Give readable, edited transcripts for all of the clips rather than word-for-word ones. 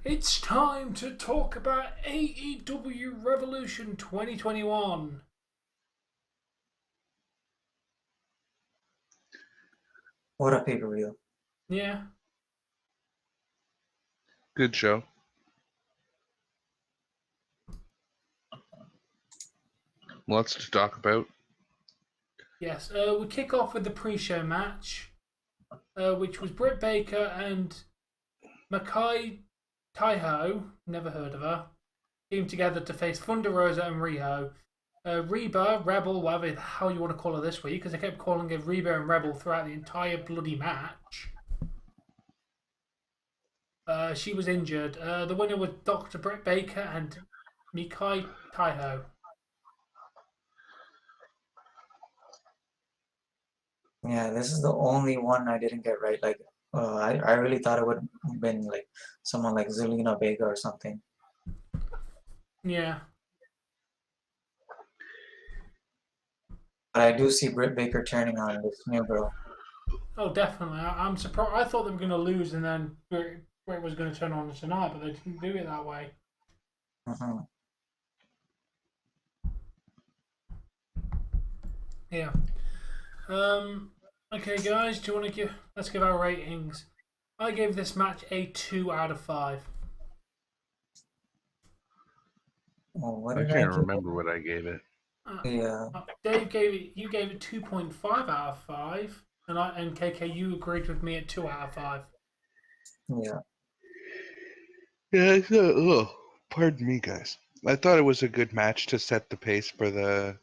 It's time to talk about AEW Revolution 2021. What a pay-per-view. Yeah. Good show. Lots to talk about. Yes. We kick off with the pre-show match, which was Britt Baker and Makai Taiho, never heard of her, teamed together to face Thunder Rosa and Riho. Reba, Rebel, whatever the hell you want to call her this week, because they kept calling her Reba and Rebel throughout the entire bloody match. She was injured. The winner was Dr. Britt Baker and Mikai Taiho. Yeah, this is the only one I didn't get right. Like, I really thought it would have been like someone like Zelina Vega or something. Yeah. But I do see Britt Baker turning on this new girl. Oh, definitely. I'm surprised. I thought they were going to lose and then Britt was going to turn on tonight, but they didn't do it that way. Mm-hmm. Yeah. Okay, guys. Do you want to let's give our ratings. I gave this match a 2 out of 5. Well, what I did can't give remember what I gave it. Yeah. Dave you gave it 2.5 out of 5, and KK, you agreed with me at 2 out of 5. Yeah. Yeah, I thought, pardon me, guys. I thought it was a good match to set the pace for the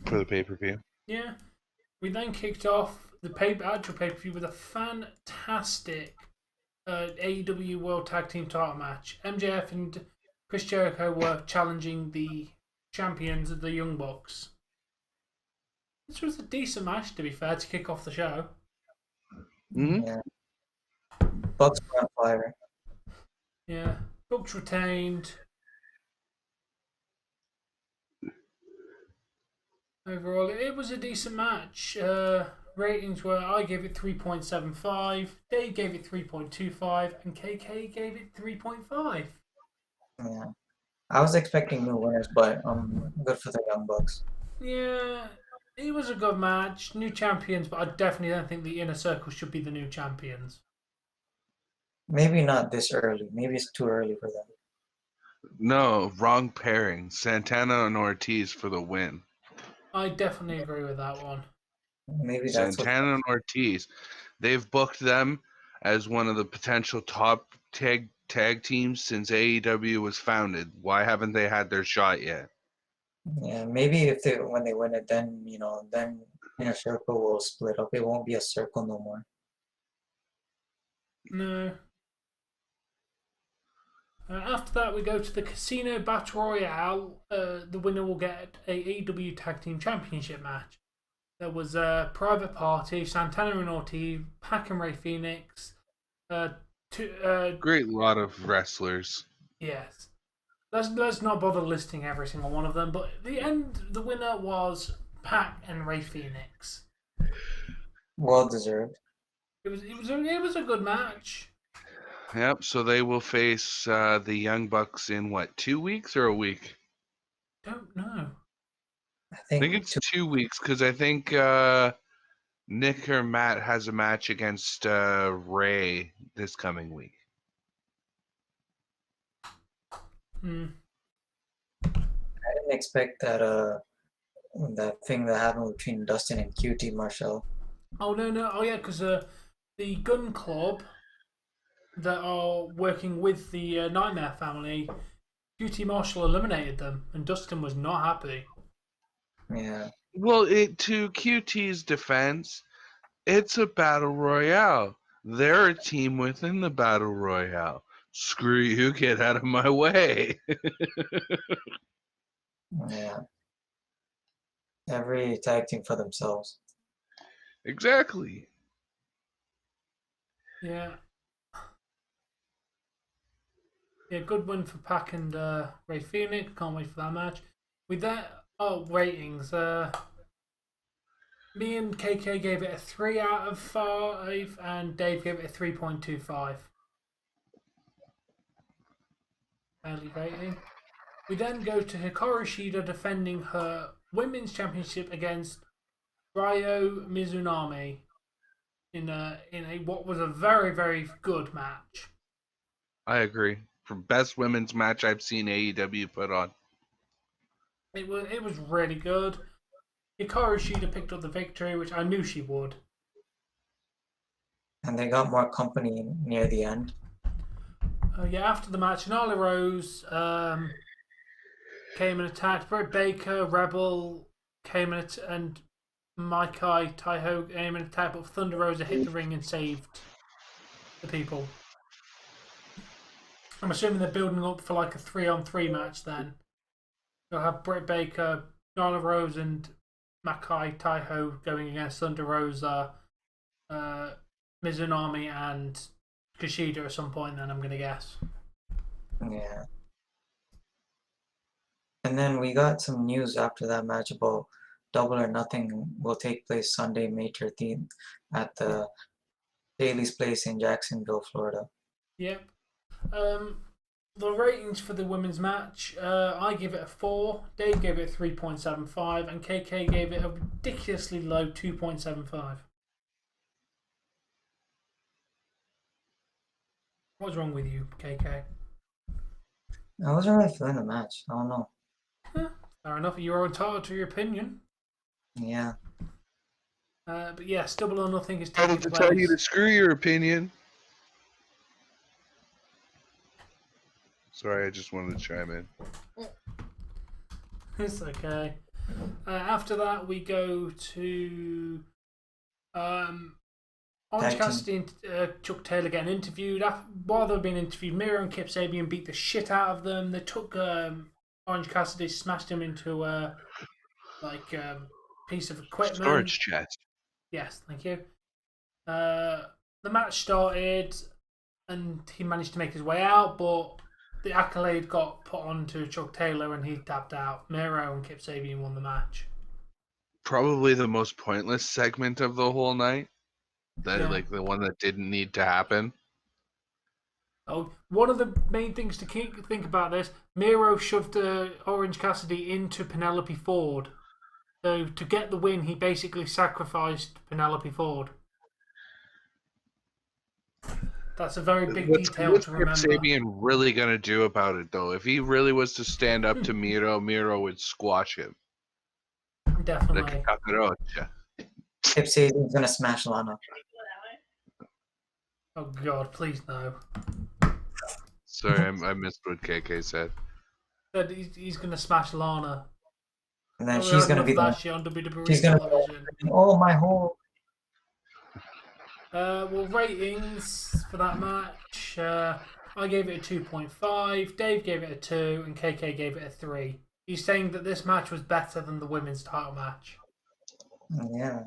pay-per-view. Yeah. We then kicked off the actual pay-per-view with a fantastic AEW World Tag Team title match. MJF and Chris Jericho were challenging the champions of the Young Bucks. This was a decent match, to be fair, to kick off the show. Mm-hmm. Yeah. Bucks were on fire. Yeah. Bucks retained. Overall, it was a decent match. Ratings were, I gave it 3.75, Dave gave it 3.25, and KK gave it 3.5. Yeah. I was expecting new winners, but good for the Young Bucks. Yeah, it was a good match. New champions, but I definitely don't think the Inner Circle should be the new champions. Maybe not this early. Maybe it's too early for them. No, wrong pairing. Santana and Ortiz for the win. I definitely agree with that one. Maybe that's what. Santana and Ortiz. They've booked them as one of the potential top tag teams since AEW was founded. Why haven't they had their shot yet? Yeah, maybe when they win it, then then Inner Circle will split up. It won't be a circle no more. No. After that, we go to the Casino Battle Royale. The winner will get a AEW Tag Team Championship match. There was a Private Party, Santana and Ortiz, Pac and Ray Phoenix. Great lot of wrestlers. Yes. Let's not bother listing every single one of them, but the winner was Pac and Ray Phoenix. Well deserved. It was a good match. Yep, so they will face the Young Bucks in what, 2 weeks or a week? Don't know. I I think it's 2 weeks because I think Nick or Matt has a match against Ray this coming week. I didn't expect that thing that happened between Dustin and QT Marshall. Oh no! Oh yeah, because the Gun Club that are working with the Nightmare family, QT Marshall eliminated them, and Dustin was not happy. Yeah. Well, to QT's defense, it's a battle royale. They're a team within the battle royale. Screw you, get out of my way. Yeah. Every tag team for themselves. Exactly. Yeah. Yeah, good win for Pac and Ray Phoenix. Can't wait for that match. With that, ratings. Me and KK gave it a 3 out of 5, and Dave gave it a 3.25. Early rating. We then go to Hikaru Shida defending her women's championship against Ryo Mizunami in a what was a very, very good match. I agree. From best women's match I've seen AEW put on. It was really good. Hikaru Shida picked up the victory, which I knew she would. And they got more company near the end. After the match, Nyla Rose came and attacked. Britt Baker, Rebel came and Maikai Taiho came and attacked, but Thunder Rosa hit the ring and saved the people. I'm assuming they're building up for like a 3-on-3 match then. You'll have Britt Baker, Nyla Rose, and Maikai Taiho going against Thunder Rosa, Mizunami, and Kushida at some point then, I'm going to guess. Yeah. And then we got some news after that match about Double or Nothing will take place Sunday, May 13th at the Daly's Place in Jacksonville, Florida. Yep. The ratings for the women's match, I give it a 4, Dave gave it a 3.75, and KK gave it a ridiculously low 2.75. What's wrong with you, KK? I wasn't really feeling the match. I don't know. Fair enough, you're entitled to your opinion. Yeah. But yes, Double or Nothing is I taking wanted to place. tell you to screw your opinion. Sorry, I just wanted to chime in. It's okay. After that, we go to Orange Cassidy and Chuck Taylor getting interviewed. While they were being interviewed, Miro and Kip Sabian beat the shit out of them. They took Orange Cassidy, smashed him into a piece of equipment. Storage chest. Yes, thank you. The match started, and he managed to make his way out, but the accolade got put onto Chuck Taylor, and he tapped out. Miro and Kip Sabian won the match. Probably the most pointless segment of the whole night. Yeah. The one that didn't need to happen. Oh, one of the main things to think about this, Miro shoved Orange Cassidy into Penelope Ford. So to get the win, he basically sacrificed Penelope Ford. That's a very big detail to remember. What's Kip Sabian really going to do about it, though? If he really was to stand up to Miro, Miro would squash him. Definitely. Kip Sabian's gonna smash Lana. Oh God, please no. Sorry, I missed what KK said. Said he's gonna smash Lana. And then she's gonna be that shit on WWE she's gonna television. Oh my whole. Well, ratings for that match. I gave it a 2.5. Dave gave it a 2, and KK gave it a 3. He's saying that this match was better than the women's title match. Yeah.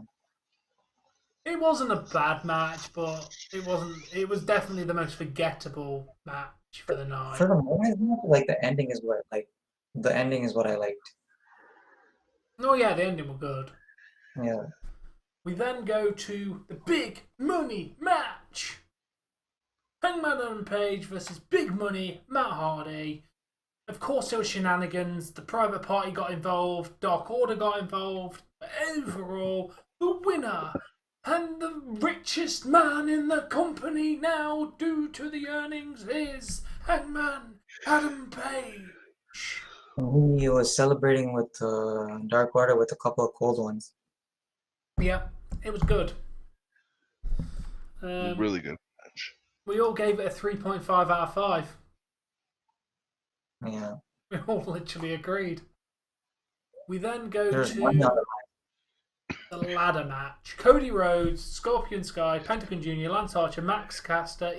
It wasn't a bad match, but it wasn't. It was definitely the most forgettable match for the night. For the women's match, like the ending is what the ending is what I liked. Oh yeah, the ending was good. Yeah. We then go to the big money match. Hangman Adam Page versus Big Money Matt Hardy. Of course, there were shenanigans. The private party got involved. Dark Order got involved. But overall, the winner and the richest man in the company now, due to the earnings, is Hangman Adam Page. He was celebrating with Dark Order with a couple of cold ones. Yeah, it was good. Really good match. We all gave it a 3.5 out of 5. Yeah. We all literally agreed. We then go There's to one other the ladder match. Cody Rhodes, Scorpion Sky, Pentagon Jr., Lance Archer, Max Caster,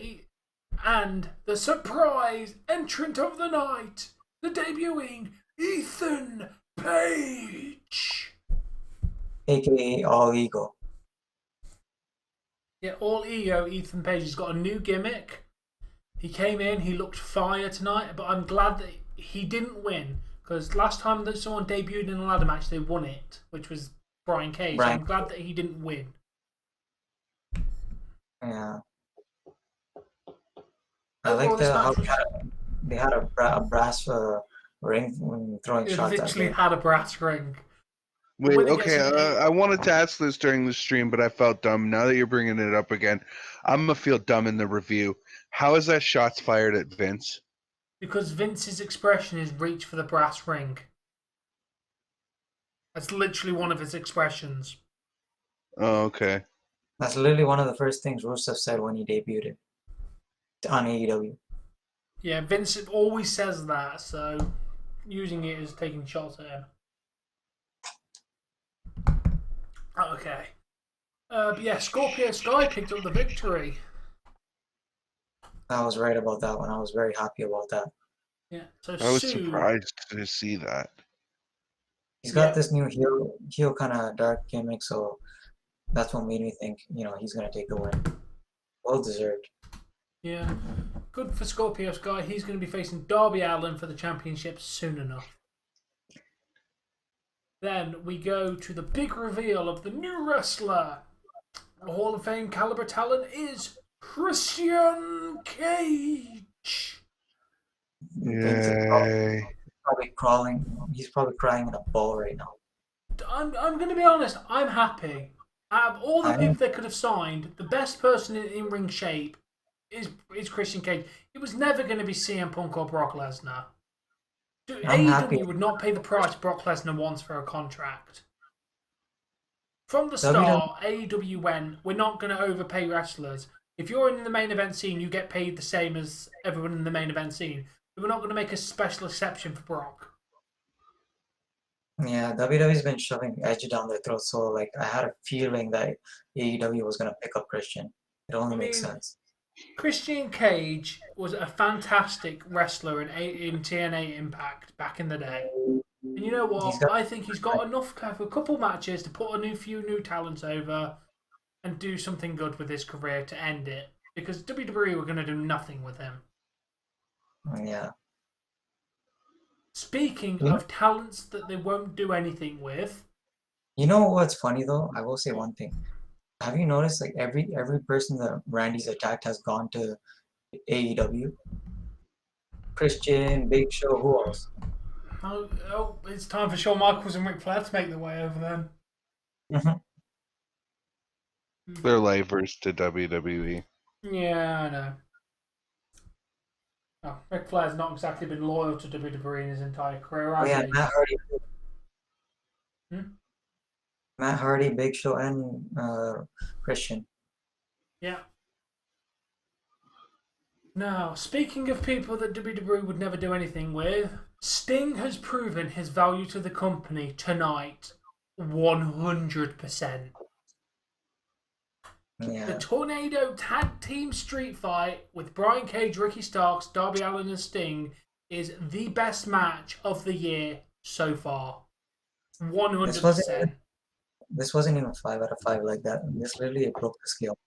and the surprise entrant of the night, the debuting Ethan Page. AKA All Ego. Yeah, all ego. Ethan Page has got a new gimmick. He came in, he looked fire tonight, but I'm glad that he didn't win, because last time that someone debuted in a ladder match, they won it, which was Brian Cage. Right. I'm glad that he didn't win. Yeah. I Overall, like this how match was... they had a brass ring when throwing It shots at literally them. had a brass ring. Wait, When it gets okay. in, I wanted to ask this during the stream, but I felt dumb. Now that you're bringing it up again, I'm gonna feel dumb in the review. How is that shots fired at Vince? because Vince's expression is reach for the brass ring. That's literally one of his expressions. Oh, okay. That's literally one of the first things Rusev said when he debuted it on AEW. Yeah, Vince always says that, so using it is taking shots at him. Okay. But yeah, Scorpio Sky picked up the victory. I was right about that one. I was very happy about that. Yeah, so I was Sue. surprised to see that. He's got Yeah, this new heel kind of dark gimmick, so that's what made me think, he's gonna take the win. Well deserved. yeah. Good for Scorpio Sky. He's going to be facing Darby Allin for the championship soon enough. Then we go to the big reveal of the new wrestler. The Hall of Fame caliber talent is Christian Cage. Vince is Yay. probably crawling. He's probably crying in a ball right now. I'm going to be honest. I'm happy. Out of all the I people am. they could have signed, the best person in ring shape is Christian Cage. It was never going to be CM Punk or Brock Lesnar. I'm happy. AEW would not pay the price Brock Lesnar wants for a contract. From the WWE. start, AEW went, we're not going to overpay wrestlers. If you're in the main event scene, you get paid the same as everyone in the main event scene. We're not going to make a special exception for Brock. Yeah, WWE's been shoving Edge down their throat, so like I had a feeling that AEW was gonna pick up Christian. It only I makes mean, sense. Christian Cage was a fantastic wrestler in TNA Impact back in the day. And you know He's what? got I think he's got enough for a couple matches to put few new talents over and do something good with his career to end it. Because WWE were going to do nothing with him. yeah. Speaking You know, of talents that they won't do anything with, you know what's funny though? I will say one thing. Have you noticed like every person that Randy's attacked has gone to AEW? Christian, Big Show, who else? it's time for Shawn Michaels and Ric Flair to make their way over then. hmm They're lifers to WWE. Yeah, I know. Oh, Ric Flair's not exactly been loyal to WWE in his entire career, Oh has yeah, he? Hmm? Matt Hardy, Big Show, and Christian. Yeah. Now, speaking of people that WWE would never do anything with, Sting has proven his value to the company tonight 100%. The Yeah, Tornado Tag Team Street Fight with Brian Cage, Ricky Starks, Darby Allin, and Sting is the best match of the year so far. this wasn't 100%. this wasn't even 5 out of 5 like that. This literally broke the scale.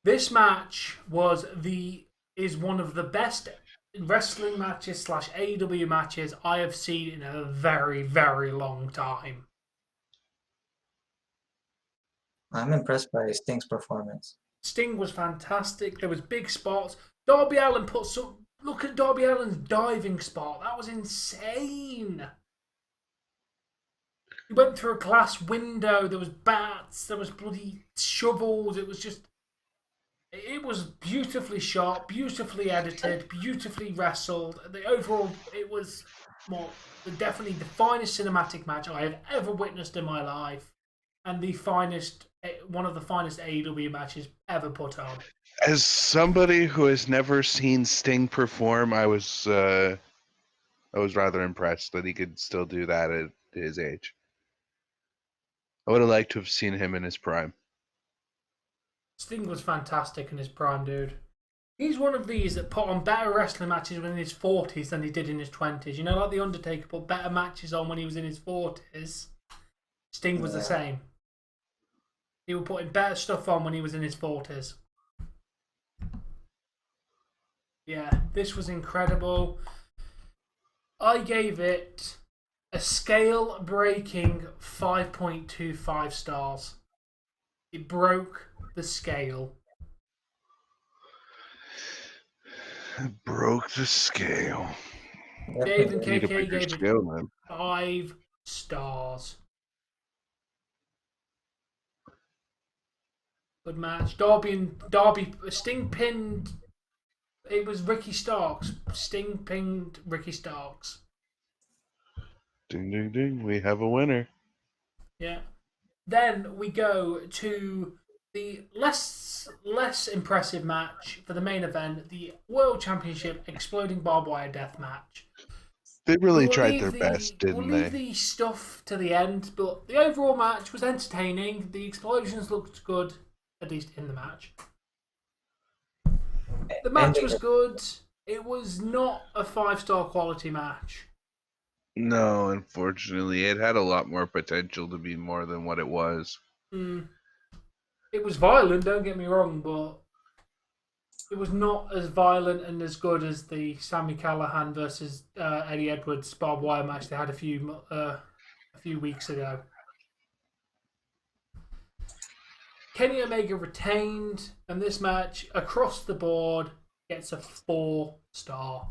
This match is one of the best wrestling matches / AEW matches I have seen in a very, very long time. I'm impressed by Sting's performance. Sting was fantastic. There was big spots. Darby Allin look at Darby Allin's diving spot. That was insane. He went through a glass window. There was bats. There was bloody shovels. It was beautifully shot, beautifully edited, beautifully wrestled. It was definitely the finest cinematic match I have ever witnessed in my life, and one of the finest AEW matches ever put on. As somebody who has never seen Sting perform, I was rather impressed that he could still do that at his age. I would have liked to have seen him in his prime. Sting was fantastic in his prime, dude. He's one of these that put on better wrestling matches when in his 40s than he did in his 20s. You know, like The Undertaker put better matches on when he was in his 40s. Sting was the same. He was putting better stuff on when he was in his 40s. Yeah, this was incredible. I gave it a scale-breaking 5.25 stars. It broke the scale. Broke the scale. Dave and Definitely. Need a KK bigger gave it scale, man. 5 stars. Good match. Darby Sting pinned. It was Ricky Starks. Sting pinned Ricky Starks. Ding, ding, ding. We have a winner. Yeah. Then we go to the less impressive match for the main event, the World Championship Exploding Barbed Wire Death Match. They really We'll tried leave their best, we'll didn't leave they? the stuff to the end, but the overall match was entertaining. The explosions looked good, at least in the match. The match Ending was it. good. It was not a 5-star quality match. No, unfortunately, it had a lot more potential to be more than what it was. It was violent, don't get me wrong, but it was not as violent and as good as the Sami Callihan versus Eddie Edwards barbed wire match they had a few weeks ago. Kenny Omega retained, and this match across the board gets a 4-star.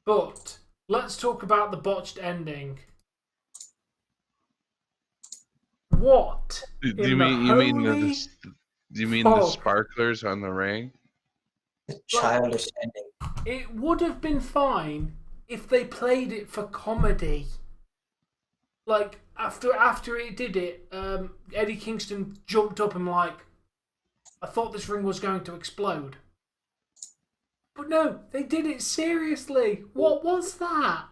But let's talk about the botched ending. What Do in you the mean holy the fog? sparklers on the ring? The Like, childish ending. it would have been fine if they played it for comedy. Like after it did it, Eddie Kingston jumped up and like, I thought this ring was going to explode. But no, they did it seriously. What was that?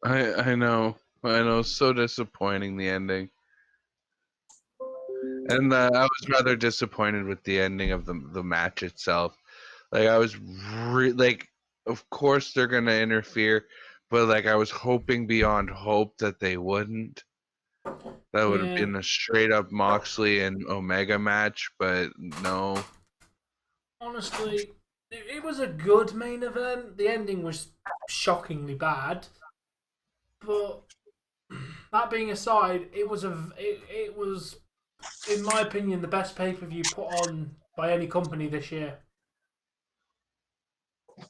I know. So disappointing, the ending. And I was rather disappointed with the ending of the match itself. Like I was like, of course they're gonna interfere, but like I was hoping beyond hope that they wouldn't. That would have Yeah, been a straight up Moxley and Omega match, but no. honestly, it was a good main event. The ending was shockingly bad, but that being aside, it was, in my opinion, the best pay per view put on by any company this year.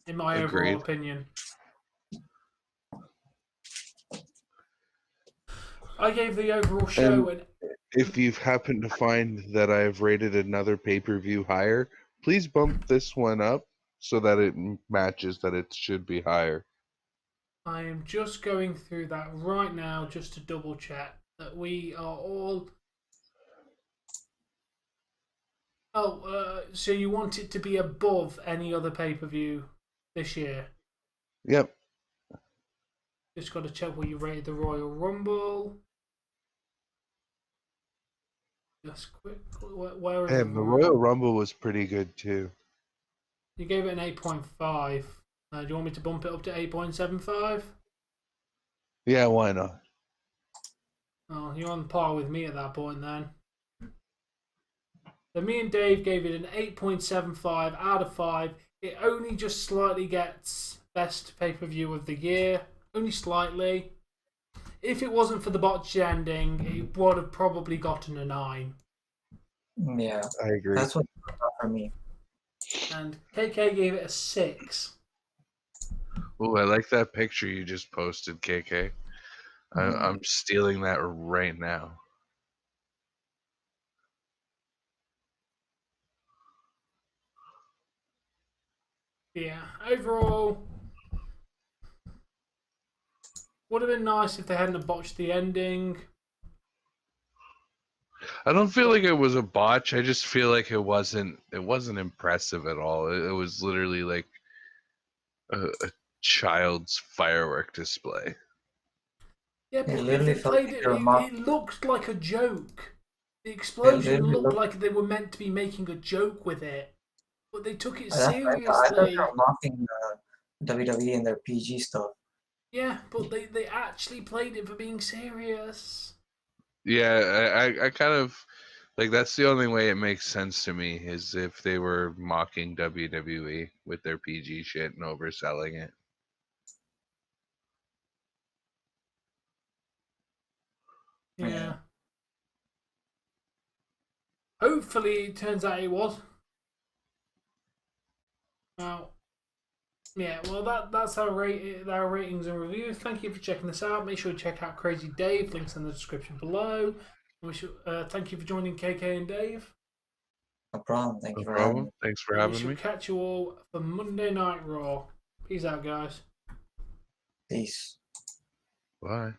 In my overall Agreed. opinion, I gave the overall show And an. if you've happened to find that I've rated another pay-per-view higher, please bump this one up so that it matches that it should be higher. I am just going through that right now just to double check that we are all. Oh, so you want it to be above any other pay per view this year? Yep. Just got to check what you rated the Royal Rumble. Just quick, where is the And the Royal? Royal Rumble was pretty good too. You gave it an 8.5. Do you want me to bump it up to 8.75? Yeah, why not? Oh, you're on par with me at that point then. So me and Dave gave it an 8.75 out of 5. It only just slightly gets best pay-per-view of the year. Only slightly. If it wasn't for the botched ending, it would have probably gotten a 9. Yeah, I agree. that's what it got for me. And KK gave it a 6. Oh, I like that picture you just posted, KK. I'm stealing that right now. Yeah, overall, would have been nice if they hadn't have botched the ending. I don't feel like it was a botch. I just feel like it wasn't impressive at all. It was literally like a child's firework display. Yeah, It but if literally they felt played like it, they were it mocking. looked like a joke. The It explosion literally looked looked. like they were meant to be making a joke with it. But they took it That's what I thought. I thought they seriously. were mocking WWE and their PG stuff. Yeah, but they actually played it for being serious. Yeah, I kind of like that's the only way it makes sense to me is if they were mocking WWE with their PG shit and overselling it. Yeah. Yeah. Hopefully, it turns out it was. Now, yeah, well, that's our ratings and reviews. Thank you for checking this out. Make sure to check out Crazy Dave. Links in the description below. Thank you for joining KK and Dave. No problem. Thank No you for having me. problem. Thanks for We having shall me. catch you all for Monday Night Raw. Peace out, guys. Peace. Bye.